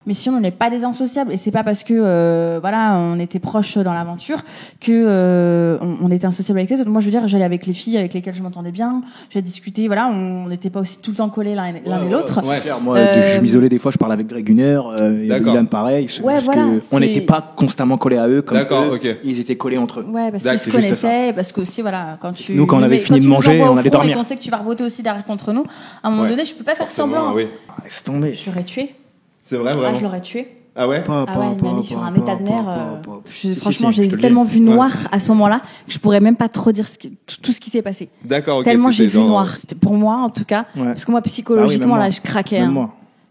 mais si on n'est pas des insociables, et c'est pas parce que voilà, on était proches dans l'aventure que on était insociables avec les autres. Moi, je veux dire, j'allais avec les filles avec lesquelles je m'entendais bien, j'ai discuté, voilà, on n'était pas aussi tout le temps collés l'un et l'autre. Ouais. Moi, je m'isolais des fois, je parlais avec Greg une heure, Ilan pareil. Ouais, voilà, on n'était pas constamment collés à eux comme ils étaient collés entre eux. Ouais, parce qu'ils se connaissaient, parce que aussi, voilà, nous, quand on avait fini de manger, on allait dormir. Et qu'on sait que tu vas revoter aussi derrière contre nous, à un moment donné, je peux pas faire semblant. Oui. Laisse tomber. Je l'aurais tué. C'est vrai, vraiment. Je l'aurais tué. Ah ouais? Il m'a mis sur un état de nerfs. Franchement, j'ai tellement vu noir à ce moment-là que je pourrais même pas trop dire tout ce qui s'est passé. D'accord, ok. Tellement j'ai vu noir. C'était pour moi, en tout cas. Parce que moi, psychologiquement, là, je craquais.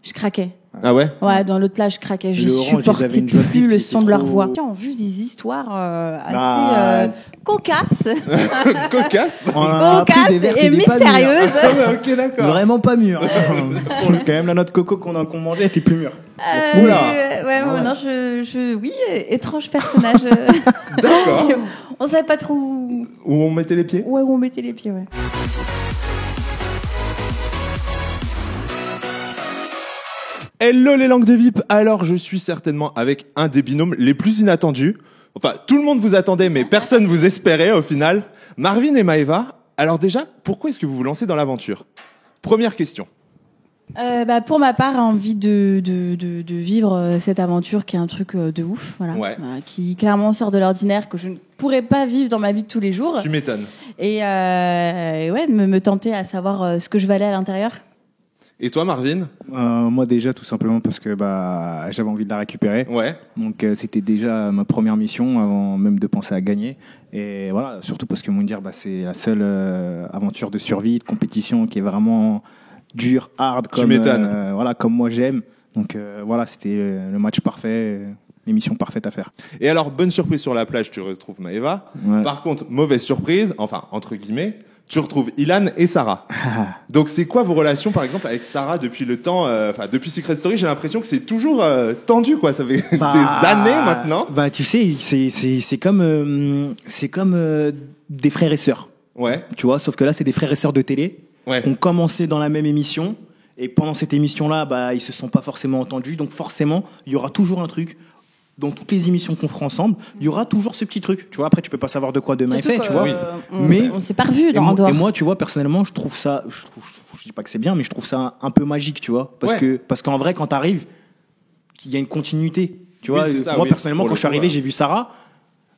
Je craquais. Ah ouais? Ouais, dans l'autre là, je craquais. Je supportais plus le son de leur voix. On a vu des histoires assez cocasses. Cocasses? Et mystérieuses. Ok, d'accord. Vraiment pas mûr. Parce que quand même, la noix de coco qu'on mangeait était plus mûre. Non, oui, étrange personnage. D'accord. On savait pas trop où on mettait les pieds? Ouais, où on mettait les pieds, ouais. Hello les langues de VIP, alors je suis certainement avec un des binômes les plus inattendus. Enfin, tout le monde vous attendait, mais personne vous espérait au final. Marvin et Maëva, alors déjà, pourquoi est-ce que vous vous lancez dans l'aventure? Première question. Pour ma part, envie de vivre cette aventure qui est un truc de ouf, voilà, qui clairement sort de l'ordinaire, que je ne pourrais pas vivre dans ma vie de tous les jours. Tu m'étonnes. Et de me tenter à savoir ce que je valais à l'intérieur. Et toi, Marvin? Moi déjà, tout simplement parce que j'avais envie de la récupérer. Ouais. Donc c'était déjà ma première mission avant même de penser à gagner. Et voilà, surtout parce que Moundir, c'est la seule aventure de survie, de compétition qui est vraiment dure, hard, comme comme moi j'aime. Donc voilà, c'était le match parfait. L'émission parfaite à faire. Et alors, bonne surprise sur la plage, tu retrouves Maëva. Ouais. Par contre, mauvaise surprise, enfin entre guillemets, tu retrouves Ilan et Sarah. Donc c'est quoi vos relations par exemple avec Sarah depuis le temps, depuis Secret Story? J'ai l'impression que c'est toujours tendu, quoi. Ça fait des années maintenant. Tu sais, c'est comme des frères et sœurs. Ouais. Tu vois, sauf que là c'est des frères et sœurs de télé. Ouais. Qui ont commencé dans la même émission et pendant cette émission-là, ils se sont pas forcément entendus. Donc forcément, il y aura toujours un truc. Dans toutes les émissions qu'on fera ensemble, il y aura toujours ce petit truc. Tu vois, après, tu peux pas savoir de quoi demain est fait, tu vois. On s'est pas revu dans Andorre. Et moi, tu vois, personnellement, je trouve ça, je dis pas que c'est bien, mais je trouve ça un peu magique, tu vois. Parce qu'en vrai, quand t'arrives, il y a une continuité. Tu vois, moi, personnellement, quand je suis arrivé, j'ai vu Sarah.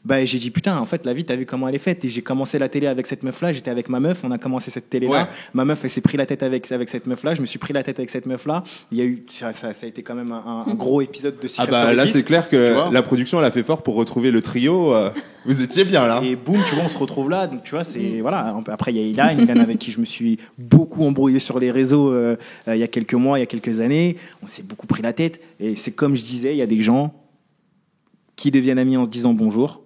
J'ai dit putain, en fait la vie, t'as vu comment elle est faite. Et j'ai commencé la télé avec cette meuf là, j'étais avec ma meuf, on a commencé cette télé là, ma meuf elle s'est pris la tête avec cette meuf là, je me suis pris la tête avec cette meuf là. Il y a eu ça a été quand même un gros épisode de Secret Story. Là c'est clair que la production elle a fait fort pour retrouver le trio. Vous étiez bien là. Et boum, tu vois, on se retrouve là. Donc tu vois, c'est voilà. Après il y a Ilan avec qui je me suis beaucoup embrouillé sur les réseaux il y a quelques mois, il y a quelques années. On s'est beaucoup pris la tête. Et c'est comme je disais, il y a des gens qui deviennent amis en se disant bonjour,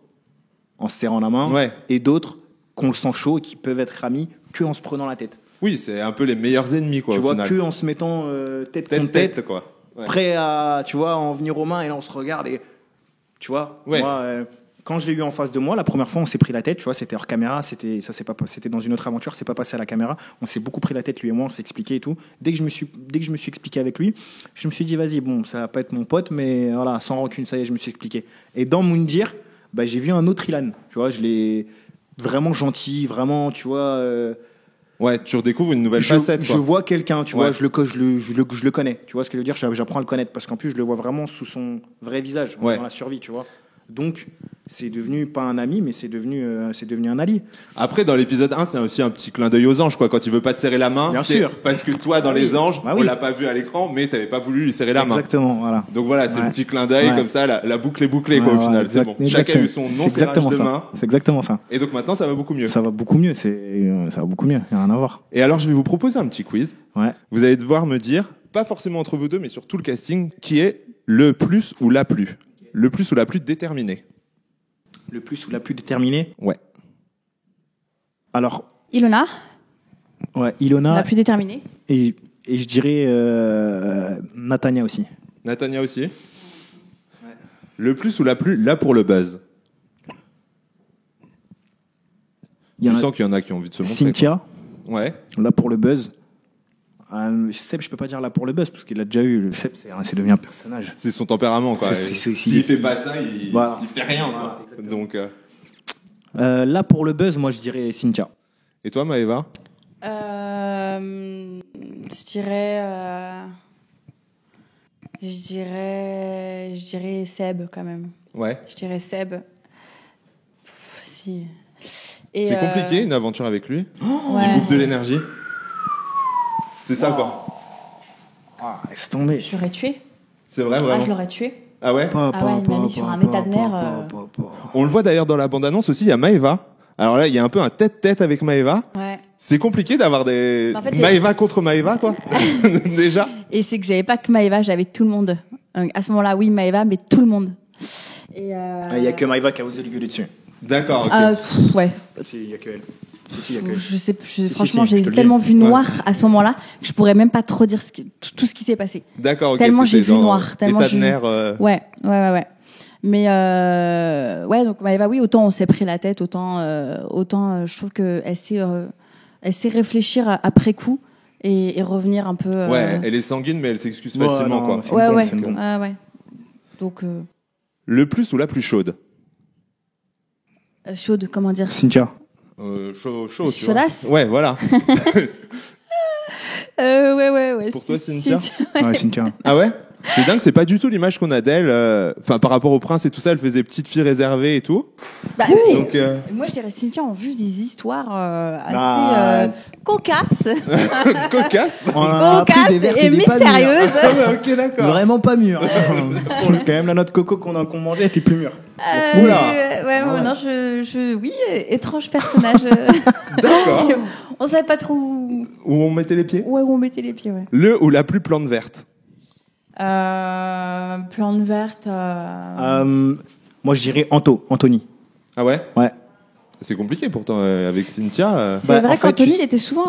en se serrant la main, et d'autres qui ont le sang chaud et qui peuvent être amis que en se prenant la tête. Oui, c'est un peu les meilleurs ennemis, quoi. Tu vois, final. que en se mettant tête contre tête, quoi. Ouais. Prêt à, tu vois, en venir aux mains, et là on se regarde et, tu vois, moi, quand je l'ai eu en face de moi, la première fois on s'est pris la tête, tu vois, c'était hors caméra, c'était dans une autre aventure, c'est pas passé à la caméra, on s'est beaucoup pris la tête lui et moi, on s'est expliqué et tout. Dès que je me suis expliqué avec lui, je me suis dit vas-y, bon, ça va pas être mon pote, mais voilà, sans rancune, ça y est, je me suis expliqué. Et dans Moundir, j'ai vu un autre Ilan, tu vois, je l'ai vraiment gentil, vraiment, tu vois. Ouais, tu redécouvres une nouvelle facette. Je vois quelqu'un, tu vois, je le connais, tu vois ce que je veux dire, j'apprends à le connaître parce qu'en plus je le vois vraiment sous son vrai visage, dans la survie, tu vois. Donc, c'est devenu pas un ami, mais c'est devenu un allié. Après, dans l'épisode 1, c'est aussi un petit clin d'œil aux anges, quoi. Quand il veut pas te serrer la main, bien sûr. Parce que toi, dans les anges, on l'a pas vu à l'écran, mais t'avais pas voulu lui serrer la main. Exactement, voilà. Donc voilà, c'est un petit clin d'œil, comme ça, la boucle est bouclée, quoi, au final. C'est bon. Chacun a eu son non-serrage de main. C'est exactement ça. Et donc maintenant, ça va beaucoup mieux. Ça va beaucoup mieux, ça va beaucoup mieux. Y a rien à voir. Et alors, je vais vous proposer un petit quiz. Ouais. Vous allez devoir me dire, pas forcément entre vous deux, mais sur tout le casting, qui est le plus ou la plus. Le plus ou la plus déterminée. Le plus ou la plus déterminée? Ouais. Alors. Ilona. Ouais, Ilona. La plus déterminée. Et je dirais Natania aussi. Natania aussi. Ouais. Le plus ou la plus, là pour le buzz. Tu sens qu'il y en a qui ont envie de se montrer. Cynthia. Quoi. Ouais. Là pour le buzz. Seb, je peux pas dire là pour le buzz, parce qu'il a déjà eu. Seb, c'est devenu un personnage. C'est son tempérament, quoi. S'il fait pas ça, il fait rien, quoi. Donc, là, pour le buzz, moi, je dirais Cynthia. Et toi, Maëva? Je dirais Seb, quand même. Ouais. Je dirais Seb. Si. C'est compliqué, une aventure avec lui. Ouais. Il bouffe de l'énergie. C'est ça, quoi. Ah, laisse tomber. Je l'aurais tué. C'est vrai, vraiment. Je l'aurais tué. Ah ouais? Il m'a mis sur un état de nerfs. On le voit d'ailleurs dans la bande-annonce aussi, il y a Maëva. Alors là, il y a un peu un tête-tête avec Maëva. Ouais. C'est compliqué d'avoir des En fait, Maëva contre Maëva, quoi. Déjà. Et c'est que j'avais pas que Maëva, j'avais tout le monde. À ce moment-là, oui, Maëva, mais tout le monde. Et il y a que Maëva qui a osé lui gueuler dessus. D'accord, ok. Ouais. Il y a que elle. Si, y a que elle. Franchement, j'ai tellement vu noir à ce moment-là que je pourrais même pas trop dire tout ce qui s'est passé. D'accord, ok. Tellement j'ai vu noir. Tellement état de nerfs. Ouais. Mais donc Maëva, oui, autant on s'est pris la tête, autant je trouve que elle sait réfléchir après coup et revenir un peu. Ouais, elle est sanguine, mais elle s'excuse facilement, quoi. Ouais. Donc. Le plus ou la plus chaude? Chaude, comment dire? Cynthia. Chaud, tu vois. Chaudasse. Ouais, voilà. Ouais. Pour toi, Cynthia? Ouais, Cynthia. Ah ouais? C'est dingue, c'est pas du tout l'image qu'on a d'elle. Enfin, par rapport au prince et tout ça, elle faisait petite fille réservée et tout. Bah, donc, moi, je dirais Cynthia en vue des histoires assez cocasses. Cocasse. Cocasses et mystérieuses. Ah ouais, ok, d'accord. Vraiment pas mûr. Parce que même la noix de coco qu'on mangeait était plus mûre. Oula. Non, oui, étrange personnage. D'accord. On savait pas trop où on mettait les pieds. Ouais, où on mettait les pieds, ouais. Le ou la plus plante verte? Plante verte. Moi, je dirais Anthony. Ah ouais? Ouais. C'est compliqué pourtant avec Cynthia. C'est vrai qu'Anthony, il était souvent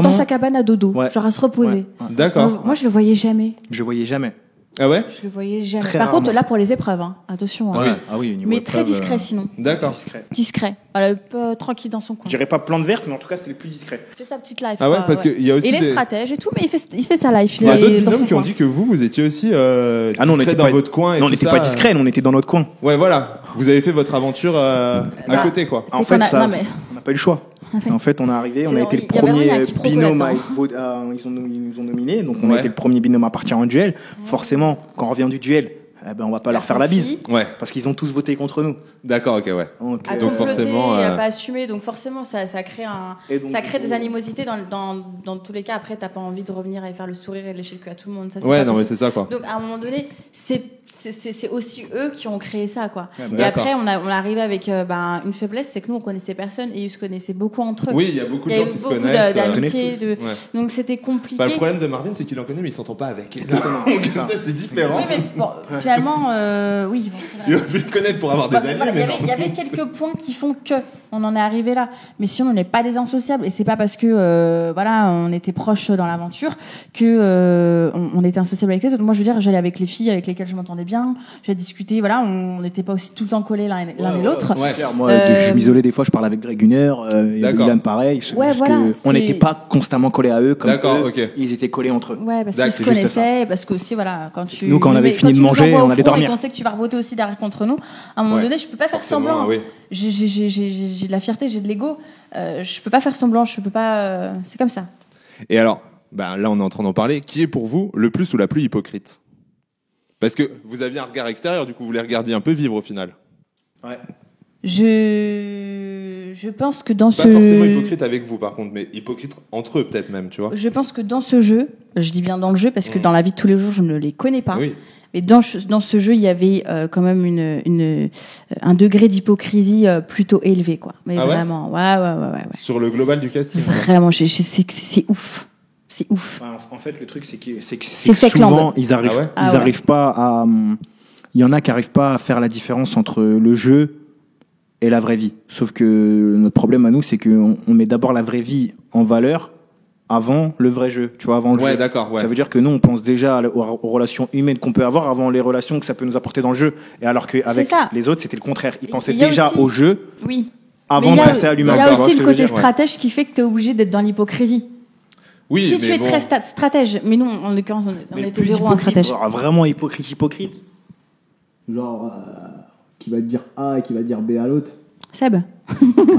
dans sa cabane à dodo, genre à se reposer. Ouais. D'accord. Moi, je le voyais jamais. Je voyais jamais. Ah ouais? Je le voyais jamais. Très Par rarement. contre, là, pour les épreuves, attention. Ah oui, au niveau Mais épreuve, très discret, sinon. D'accord. Discret. Voilà, tranquille dans son coin. Je dirais pas plante verte, mais en tout cas, c'était le plus discret. Il fait sa petite life. Ah ouais, quoi, parce qu'il y a aussi Et les des... stratèges et tout, mais il fait sa life. Il y a d'autres dans binômes son qui ont coin. dit que vous étiez aussi discret non, on était dans pas... votre coin. Et non, on tout n'était ça, pas discret, on était dans notre coin. Ouais, voilà. Vous avez fait votre aventure à côté, quoi. C'est En fait, qu'on a- ça, non, mais- on n'a pas eu le choix. En fait, on est arrivé, on a été le il y avait rien premier qui procure binôme là-dedans. ils nous ont nominé, donc on Ouais. a été le premier binôme à partir en duel. Forcément, quand on revient du duel, on va pas leur faire la bise, Ouais. parce qu'ils ont tous voté contre nous. D'accord, ok, ouais. Donc, À Donc comploter, forcément, il n'a pas assumé, donc forcément ça crée Et donc, ça crée du des coup- animosités dans tous les cas. Après, t'as pas envie de revenir et faire le sourire et lécher le cul à tout le monde. Ça, c'est Ouais, pas non, mais possible. c'est ça, quoi. Donc à un moment donné, c'est aussi eux qui ont créé ça, quoi. Ouais, Et d'accord. après, on est arrivé avec une faiblesse, c'est que nous on connaissait personne et ils se connaissaient beaucoup entre eux. Oui, il y a beaucoup Il de y a gens eu qui se beaucoup connaissent. d'amitié, Ouais. donc c'était compliqué. Enfin, le problème de Marvin, c'est qu'il en connaît, mais il s'entend pas avec elle. Donc ça, c'est différent. Oui, mais bon, finalement, oui. Bon, c'est vrai. Il aurait pu le connaître pour avoir des alliés, Voilà, mais il y avait quelques points qui font que on en est arrivé là. Mais sinon, on n'est pas des insociables. Et c'est pas parce que on était proches dans l'aventure que on était insociables avec les autres. Moi, je veux dire, j'allais avec les filles avec lesquelles je m'entendais bien. J'ai discuté. Voilà, on n'était pas aussi tout le temps collés l'un et l'autre. Ouais. Moi, je m'isolais des fois, je parlais avec Greg Gunner, D'accord. Ilan pareil. Ouais, juste voilà, on c'est- n'était pas constamment collés à eux comme D'accord, eux, ok. ils étaient collés entre eux. Ouais, parce D'accord, qu'ils se c'est juste connaissaient, parce que aussi, voilà, quand tu. Nous, quand on avait fini de quand tu nous manger, envoies au on allait front dormir. Et qu'on sait que tu vas revoter aussi derrière contre nous, à un moment Ouais. donné, je peux pas faire Forcément, semblant. oui. J'ai de la fierté, j'ai de l'ego. Je peux pas faire semblant, je peux pas. C'est comme ça. Et alors, là, on est en train d'en parler. Qui est pour vous le plus ou la plus hypocrite? Parce que vous aviez un regard extérieur, du coup, vous les regardiez un peu vivre au final. Ouais. Je pense que dans Pas ce. forcément hypocrite avec vous, par contre, mais hypocrite entre eux, peut-être même, tu vois. Je pense que dans ce jeu, je dis bien dans le jeu parce que dans la vie de tous les jours, je ne les connais pas. Oui. Mais dans ce jeu, il y avait quand même un degré d'hypocrisie plutôt élevé, quoi. Mais Ah ouais vraiment, ouais. Sur le global du casting. quoi. Vraiment, c'est ouf. C'est ouf. En fait, le truc, c'est que Fakeland. souvent, ils arrivent, Ah ouais Ah ouais. arrivent pas à. Il y en a qui arrivent pas à faire la différence entre le jeu et la vraie vie. Sauf que notre problème à nous, c'est qu'on met d'abord la vraie vie en valeur avant le vrai jeu. Tu vois, avant le Ouais, jeu. d'accord, ouais. Ça veut dire que nous, on pense déjà aux relations humaines qu'on peut avoir avant les relations que ça peut nous apporter dans le jeu. Et alors qu'avec ça. les autres, c'était le contraire. Ils pensaient Il y a déjà aussi- au jeu Oui. avant Mais de passer à il l'humain. y a Tu vois aussi ce le que je veux côté dire stratège qui fait que tu es obligé d'être dans l'hypocrisie. Oui, si mais tu es bon. très stratège, mais nous, en l'occurrence, on Mais le était plus zéro en hypocrite, stratège. genre vraiment hypocrite. Genre, qui va te dire A et qui va te dire B à l'autre. Seb. Ouais,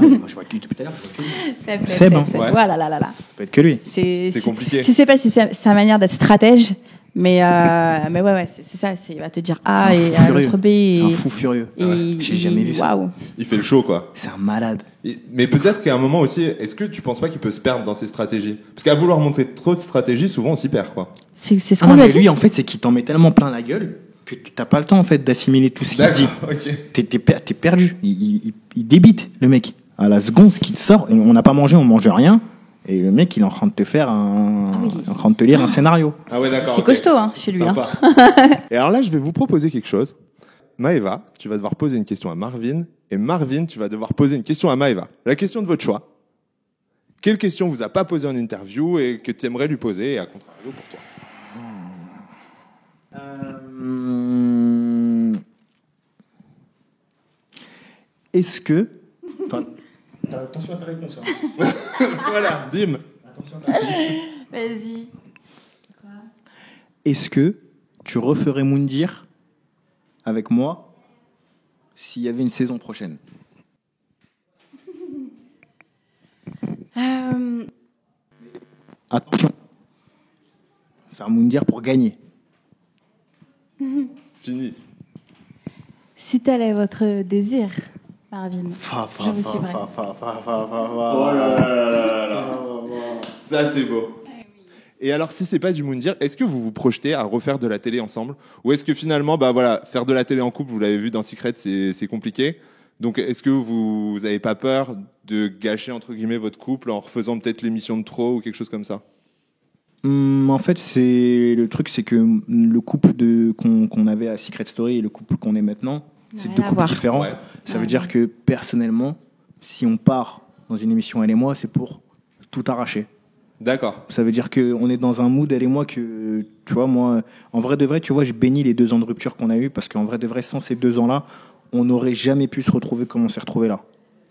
moi, je vois que lui depuis tout à l'heure. Je vois que lui. Seb. hein. Ouais. Voilà, là. Ça peut être que lui. C'est compliqué. Je sais pas si c'est sa manière d'être stratège, mais ouais, c'est ça. Il va te dire A C'est un et fou à furieux. l'autre B. C'est un fou furieux. J'ai jamais vu ça. Waouh. Il fait le show, quoi. C'est un malade. Mais peut-être qu'à un moment aussi, est-ce que tu penses pas qu'il peut se perdre dans ses stratégies? Parce qu'à vouloir montrer trop de stratégies, souvent on s'y perd, quoi. C'est ce Ah qu'on non, lui a mais dit. lui, en fait, c'est qu'il t'en met tellement plein la gueule que tu n'as pas le temps, en fait, d'assimiler tout ce qu'il dit. ok. T'es perdu. Il débite, le mec. À la seconde, ce qu'il sort, on n'a pas mangé, on mange rien. Et le mec, il est en train de te faire oui. en train de te lire un scénario. Ah ouais, d'accord. C'est ok. costaud, hein, chez lui. Hein. Sympa. Et alors là, je vais vous proposer quelque chose. Maëva, tu vas devoir poser une question à Marvin. Et Marvin, tu vas devoir poser une question à Maëva. La question de votre choix. Quelle question vous a pas posée en interview et que tu aimerais lui poser, et à contrario pour toi? Est-ce que... Enfin, attention à ta réponse. Hein. Voilà, bim. Attention à ta réponse. Vas-y. Est-ce que tu referais Moundir avec moi s'il y avait une saison prochaine? Attention. Faire Moundir pour gagner. Fini. Si tel est votre désir, Marvin, je vous suivrai. Oh là là là là là. Ça, c'est beau. Et alors, si c'est pas du Moundir, est-ce que vous vous projetez à refaire de la télé ensemble? Ou est-ce que finalement, bah voilà, faire de la télé en couple, vous l'avez vu dans Secret, c'est compliqué. Donc, est-ce que vous avez pas peur de gâcher, entre guillemets, votre couple en refaisant peut-être l'émission de trop ou quelque chose comme ça? En fait, le truc, c'est que le couple qu'on avait à Secret Story et le couple qu'on est maintenant, c'est Rien deux à couples voir. différents. Ouais. Ça veut dire que personnellement, si on part dans une émission elle et moi, c'est pour tout arracher. D'accord. Ça veut dire qu'on est dans un mood, elle et moi, que, tu vois, moi, en vrai de vrai, tu vois, je bénis les 2 ans de rupture qu'on a eu parce qu'en vrai de vrai, sans ces 2 ans-là, on n'aurait jamais pu se retrouver comme on s'est retrouvé là.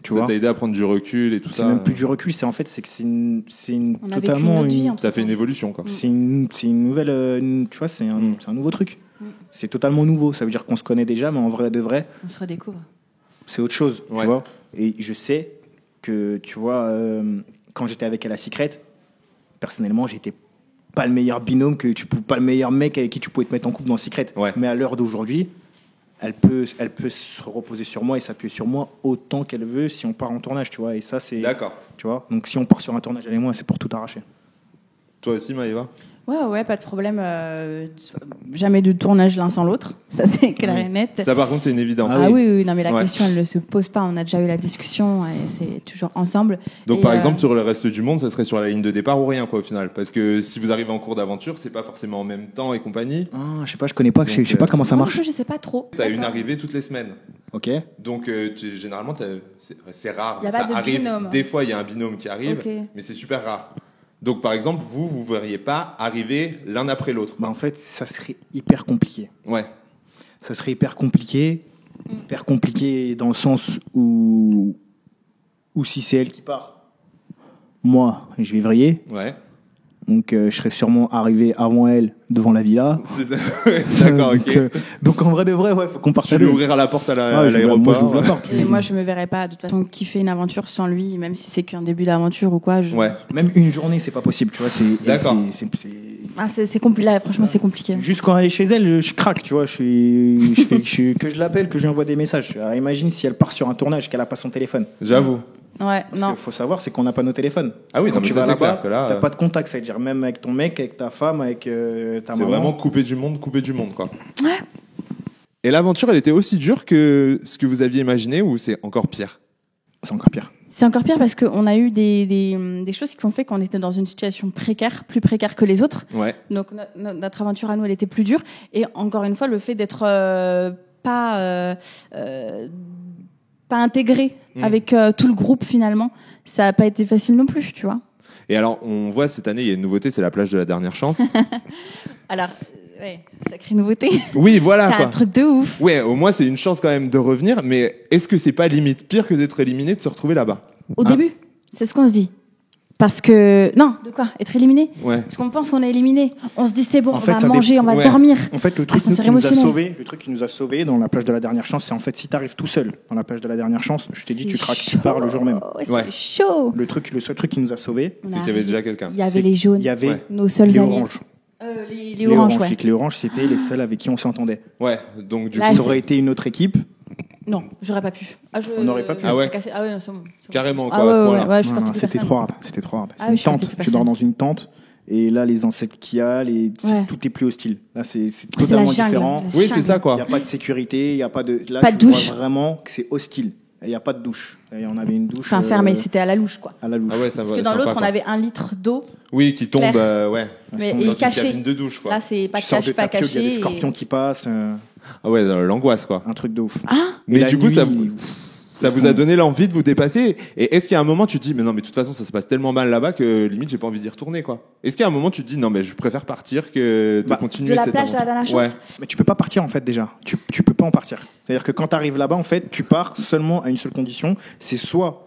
Tu Ça vois, t'a aidé à prendre du recul et tout c'est ça. même plus du recul, c'est en fait, c'est que c'est une On a vécu totalement une autre vie, une, entre T'as fait une évolution, quoi. c'est une nouvelle, tu vois, c'est un nouveau truc. C'est totalement nouveau. Ça veut dire qu'on se connaît déjà, mais en vrai de vrai, On se redécouvre. c'est autre chose, Ouais. tu vois. Et je sais que, tu vois, quand j'étais avec elle à Secret, personnellement, j'étais pas le meilleur binôme, pas le meilleur mec avec qui tu pouvais te mettre en couple dans Secret. Ouais. Mais à l'heure d'aujourd'hui, elle peut se reposer sur moi et s'appuyer sur moi autant qu'elle veut si on part en tournage, tu vois. Et ça, c'est, D'accord. tu vois. Donc si on part sur un tournage, elle et moi, c'est pour tout arracher. Toi aussi, Maëva? Ouais, pas de problème. Jamais de tournage l'un sans l'autre. Ça, c'est clair et net. Ça, par contre, c'est une évidence. Ah oui, non, mais la Ouais. question, elle ne se pose pas. On a déjà eu la discussion et c'est toujours ensemble. Donc, Et, par exemple, sur le reste du monde, ça serait sur la ligne de départ ou rien, quoi, au final. Parce que si vous arrivez en cours d'aventure, c'est pas forcément en même temps et compagnie. Ah, je sais pas, je connais pas, je Donc, sais pas comment ça moi, marche. du coup, je sais pas trop. T'as une arrivée toutes les semaines. Ok. Donc, généralement, c'est rare. Y a ça pas de arrive. binôme. Des fois, il y a un binôme qui arrive, Ok. mais c'est super rare. Donc, par exemple, vous verriez pas arriver l'un après l'autre. Bah, en fait, ça serait hyper compliqué. Ouais. Ça serait hyper compliqué dans le sens où si c'est elle qui part, moi, je vais vriller. Ouais. Donc, je serais sûrement arrivé avant elle devant la villa. C'est ça. D'accord, ok. Donc, en vrai de vrai, ouais, faut qu'on Tu partage. lui ouvrir la porte à Moi, l'aéroport. j'ouvre la porte. Et moi, je me verrais pas, de toute façon, kiffer une aventure sans lui, même si c'est qu'un début d'aventure ou quoi. Ouais. Même une journée, c'est pas possible, tu vois. D'accord. Ah, c'est compliqué. Là, franchement, c'est compliqué. Juste quand elle est chez elle, je craque, tu vois. Que je l'appelle, que je lui envoie des messages. Alors, imagine si elle part sur un tournage, qu'elle a pas son téléphone. J'avoue. Ouais, Parce non. qu'il faut savoir, c'est qu'on n'a pas nos téléphones. Ah oui, quand non, mais tu ça, vas c'est là-bas, clair que là, t'as pas de contact, c'est-à-dire même avec ton mec, avec ta femme, avec ta C'est maman. vraiment coupé du monde, quoi. Ouais. Et l'aventure, elle était aussi dure que ce que vous aviez imaginé ou c'est encore pire? C'est encore pire. C'est encore pire parce qu'on a eu des choses qui ont fait qu'on était dans une situation précaire, plus précaire que les autres. Ouais. Donc notre aventure à nous, elle était plus dure. Et encore une fois, le fait d'être pas intégré avec tout le groupe finalement, ça n'a pas été facile non plus, tu vois. Et alors, on voit cette année, il y a une nouveauté, c'est la plage de la dernière chance. Alors, ouais, sacrée nouveauté. Oui, voilà. C'est quoi. un truc de ouf. Ouais, au moins c'est une chance quand même de revenir, mais est-ce que c'est pas limite pire que d'être éliminé, de se retrouver là-bas? Au début, c'est ce qu'on se dit. Parce que non, de quoi? Être éliminé? Ouais. Parce qu'on pense qu'on est éliminé. On se dit c'est bon, En on fait, va ça manger, on va ouais. dormir. En fait, le truc Ascenseur qui nous a émotionnel. sauvés, le truc qui nous a sauvés dans la plage de la dernière chance, c'est en fait si t'arrives tout seul dans la plage de la dernière chance, je t'ai dit tu craques, tu pars le jour même. Ouais, Ouais. c'est chaud. Le seul truc qui nous a sauvés, On C'est a qu'il y avait arrêté. déjà quelqu'un. Il y avait c'est- les jaunes, il y avait Ouais. nos seuls les alliés. oranges. Les oranges, ouais. C'est que les oranges, c'était les seuls avec qui on s'entendait. Ouais, donc du Là, coup, Ça aurait été une autre équipe. Non, j'aurais pas pu. On n'aurait pas pu. Ah ouais. Cassé. Ah ouais, non, c'est bon. C'est bon. Carrément, quoi, Ah à ce ouais, point-là. ouais, ouais, je Non, portais non, plus c'était personne. trop hard. C'était trop hard. Ah C'est oui, une je portais tente. plus Tu personne. dors dans une tente. Et là, les insectes qu'il y a, Ouais. tout est plus hostile. Là, c'est C'est la totalement jungle. différent. la Oui, c'est jungle. ça, Il n'y quoi. a pas de sécurité, il n'y a pas de. Là, Pas tu de douche. vois vraiment que c'est hostile. Il n'y a pas de douche. Et on avait une douche Enfin, fermé, c'était à la louche, quoi. à la louche. Ah ouais, ça Parce va. que dans sympa, l'autre, on quoi. avait 1 litre d'eau. Oui, qui tombe, clair. ouais. Mais Dans et une caché. cabine de douche, quoi. Là, c'est pas Tu sors de caché, pas ta piole, il y a caché. des scorpions qui passent. Ah ouais, l'angoisse, quoi. Un truc de ouf. Ah, Mais la du coup, nuit, ça vous a donné l'envie de vous dépasser. Et est-ce qu'il y a un moment, tu te dis, mais non, mais de toute façon, ça se passe tellement mal là-bas que limite, j'ai pas envie d'y retourner, quoi. Est-ce qu'il y a un moment, tu te dis, non, mais je préfère partir que de Bah, continuer de la cette plage de la aventure. dernière Ouais. chance. Mais tu peux pas partir en fait déjà. Tu peux pas en partir. C'est-à-dire que quand tu arrives là-bas, en fait, tu pars seulement à une seule condition. C'est soit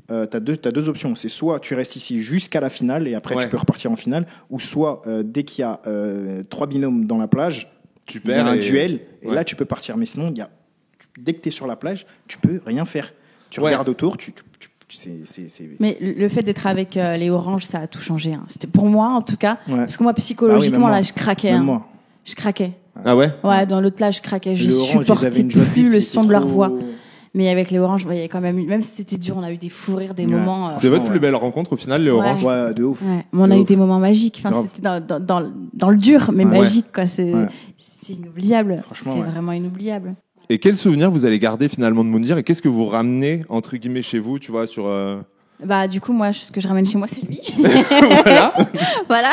t'as deux options. C'est soit tu restes ici jusqu'à la finale et après Ouais. tu peux repartir en finale, ou soit dès qu'il y a 3 binômes dans la plage, Tu il y a perds un et- duel et Ouais. là tu peux partir. Mais sinon, dès que tu es sur la plage, tu peux rien faire. Tu Ouais. regardes autour, c'est. Mais le fait d'être avec les oranges, ça a tout changé. Hein. C'était pour moi, en tout cas. Ouais. Parce que moi, psychologiquement, Ah oui, même là, moi. je craquais. Même hein. moi. Je craquais. Ah ouais? Ouais, dans l'autre plage, je craquais. Je Les oranges, ils supportais avaient une joie de plus vivre le qui son était de leur trop- voix. Mais avec les oranges, il y avait quand même eu, même si c'était dur, on a eu des fous rires, des Ouais. moments. C'est votre ouais. plus belle rencontre au final, les Ouais. oranges? Ouais, de ouf. Ouais. Mais on a De eu ouf. des moments magiques. Enfin, Grave. c'était dans le dur, mais Ouais. magique, quoi. C'est Ouais. inoubliable. Franchement, C'est ouais. vraiment inoubliable. Et quel souvenir vous allez garder finalement de Moundir et qu'est-ce que vous ramenez, entre guillemets, chez vous, tu vois, sur... Bah, du coup, moi, ce que je ramène chez moi, c'est lui. Voilà. Voilà.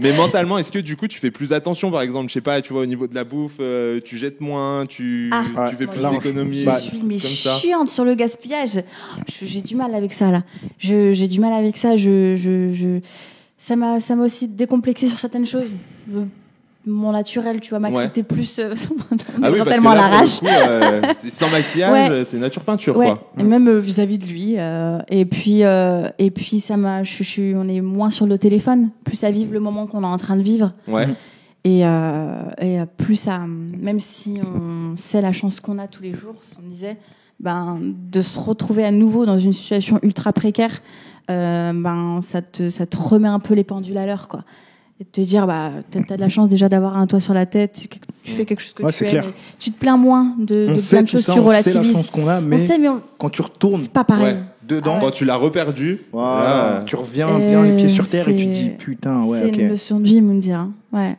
Mais mentalement, est-ce que du coup, tu fais plus attention, par exemple, je sais pas, tu vois, au niveau de la bouffe, tu jettes moins, tu Ah. fais Ouais. plus Non, d'économies, bah, Je suis mais comme ça. chiante sur le gaspillage. J'ai du mal avec ça là. J'ai du mal avec ça. Ça m'a aussi décomplexé sur certaines choses. Mon naturel, tu vois, m'accepter plus Ah oui, parce tellement que à là, l'arrache. pour le coup, c'est sans maquillage, Ouais. c'est nature peinture, Ouais, quoi. et même vis-à-vis de lui. Et puis ça m'a. On est moins sur le téléphone, plus à vivre le moment qu'on est en train de vivre. Ouais. Et plus à, même si on sait la chance qu'on a tous les jours, on me disait, de se retrouver à nouveau dans une situation ultra précaire, ça te remet un peu les pendules à l'heure, quoi. Et de te dire, t'as de la chance déjà d'avoir un toit sur la tête, tu fais quelque chose que Ouais, tu c'est aimes, clair. et tu te plains moins de On plein sait de tout choses, ça, tu on sait la relativises. chance qu'on a, On mais sait, mais quand tu retournes c'est pas pareil. Ouais. dedans, Quand tu l'as reperdu, voilà, là, tu reviens bien les pieds sur terre et tu te dis c'est- putain, ouais, C'est ok. une leçon de vie, Moundir. Hein. Ouais,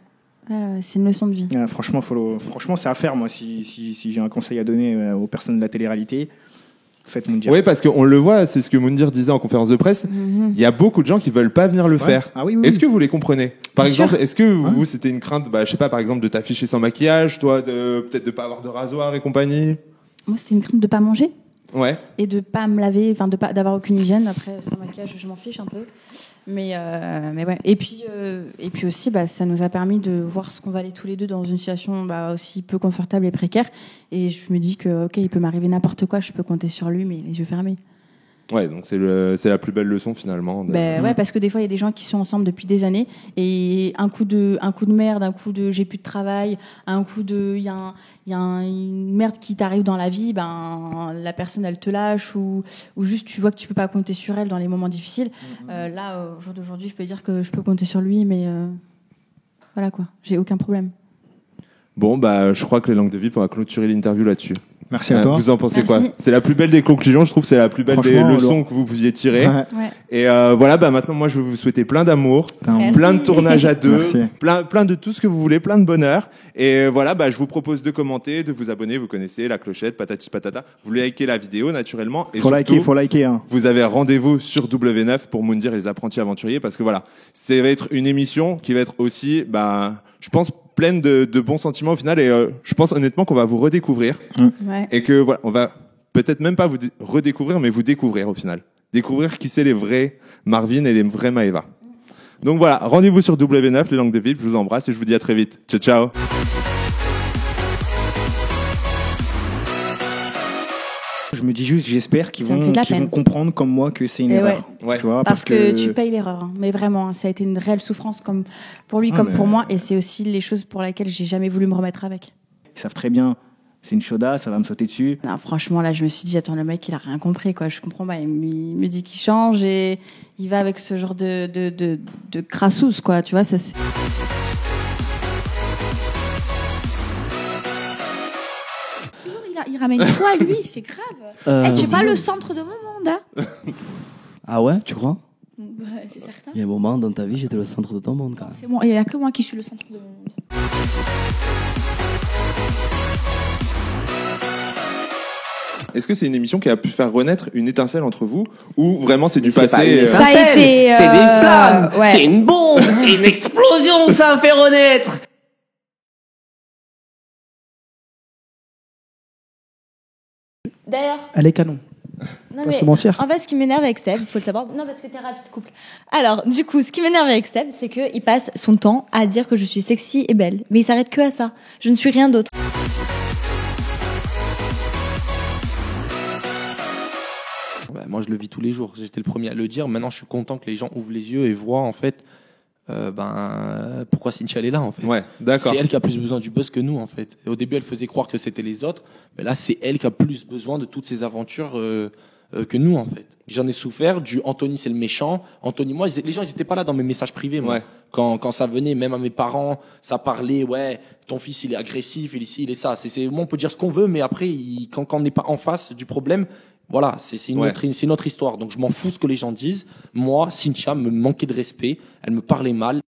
c'est une leçon de vie. Ouais, franchement, franchement, c'est à faire. Moi, si j'ai un conseil à donner aux personnes de la télé-réalité, faites-moi dire. oui, parce qu'on le voit, c'est ce que Moundir disait en conférence de presse. Mhm. Il y a beaucoup de gens qui veulent pas venir le Ouais. faire. Ah oui, oui. Est-ce que vous les comprenez? Par Bien exemple, sûr. est-ce que vous, c'était une crainte, je sais pas, par exemple, de t'afficher sans maquillage, toi, peut-être de pas avoir de rasoir et compagnie? Moi, c'était une crainte de pas manger Ouais. et de pas me laver, enfin d'avoir aucune hygiène. Après, sans maquillage, je m'en fiche un peu. Mais ouais. Et puis aussi, ça nous a permis de voir ce qu'on valait tous les deux dans une situation aussi peu confortable et précaire. Et je me dis que ok, il peut m'arriver n'importe quoi, je peux compter sur lui, mais les yeux fermés. Ouais, donc c'est la plus belle leçon finalement. Ouais, parce que des fois il y a des gens qui sont ensemble depuis des années et un coup de merde, un coup de j'ai plus de travail, un coup de il y a une merde qui t'arrive dans la vie, la personne elle te lâche ou juste tu vois que tu peux pas compter sur elle dans les moments difficiles. Là au jour d'aujourd'hui, je peux dire que je peux compter sur lui, mais voilà quoi, j'ai aucun problème. Bon, je crois que les langues de vie, on va clôturer l'interview là-dessus. Merci à toi. Vous en pensez Merci. quoi? C'est la plus belle des conclusions, je trouve, c'est la plus belle des Franchement, leçons que vous pouviez tirer. Ouais. Ouais. Et voilà, maintenant, moi, je vais vous souhaiter plein d'amour, Merci. plein de tournages à deux, Merci. plein de tout ce que vous voulez, plein de bonheur. Et voilà, je vous propose de commenter, de vous abonner. Vous connaissez la clochette, patati patata. Vous likez la vidéo, naturellement. Et Faut liker. Hein. vous avez rendez-vous sur W9 pour Moundir et les apprentis aventuriers, parce que voilà, ça va être une émission qui va être aussi, je pense, pleine de bons sentiments au final. Et je pense honnêtement qu'on va vous redécouvrir. Ouais. Et que voilà, on va peut-être même pas vous redécouvrir, mais vous découvrir au final. Découvrir qui c'est les vrais Marvin et les vrais Maëva. Donc voilà, rendez-vous sur W9, les langues de vie. Je vous embrasse et je vous dis à très vite. Ciao, ciao. je me dis juste, j'espère qu'ils Ça me fait de la vont peine. comprendre comme moi que c'est une Et erreur. Ouais. Tu vois, Parce que tu payes l'erreur, hein. Mais vraiment, hein, ça a été une réelle souffrance comme pour lui, comme pour moi, et c'est aussi les choses pour lesquelles j'ai jamais voulu me remettre avec. Ils savent très bien, c'est une chauda, ça va me sauter dessus. Non, franchement, là, je me suis dit, attends, le mec, il a rien compris, quoi. Je comprends pas. Il me dit qu'il change et il va avec ce genre de crassous, quoi. Tu vois, ça c'est. Toujours, il ramène tout à lui, c'est grave. Tu es pas le centre de mon monde, hein. Ah ouais, tu crois? Bah, c'est certain. Il y a un moment dans ta vie, j'étais le centre de ton monde, quand même. C'est moi, il y a que moi qui suis le centre de mon monde. Est-ce que c'est une émission qui a pu faire renaître une étincelle entre vous ou vraiment c'est du C'est pas passé une Ça a étincelle, été, c'est des flammes, ouais. c'est une bombe, c'est une explosion que ça a fait renaître. D'ailleurs, Elle est canon. non, Pas se mentir. en fait, ce qui m'énerve avec Seb, il faut le savoir. Non, parce que t'es rapide, couple. Alors, du coup, ce qui m'énerve avec Seb, c'est qu'il passe son temps à dire que je suis sexy et belle. Mais il s'arrête que à ça. Je ne suis rien d'autre. Ouais, moi, je le vis tous les jours. J'étais le premier à le dire. Maintenant, je suis content que les gens ouvrent les yeux et voient, en fait, pourquoi Cynthia elle est là, en fait. Ouais, d'accord. C'est elle qui a plus besoin du buzz que nous, en fait. Et au début, elle faisait croire que c'était les autres. Mais là, c'est elle qui a plus besoin de toutes ces aventures que nous, en fait. J'en ai souffert du Anthony, c'est le méchant. Anthony, moi, les gens, ils étaient pas là dans mes messages privés, moi. Ouais. Quand ça venait, même à mes parents, ça parlait, ouais, ton fils, il est agressif, il est ça. Moi, on peut dire ce qu'on veut, mais après, quand on n'est pas en face du problème, voilà, c'est une autre histoire. Donc, je m'en fous ce que les gens disent. Moi, Cynthia me manquait de respect. Elle me parlait mal.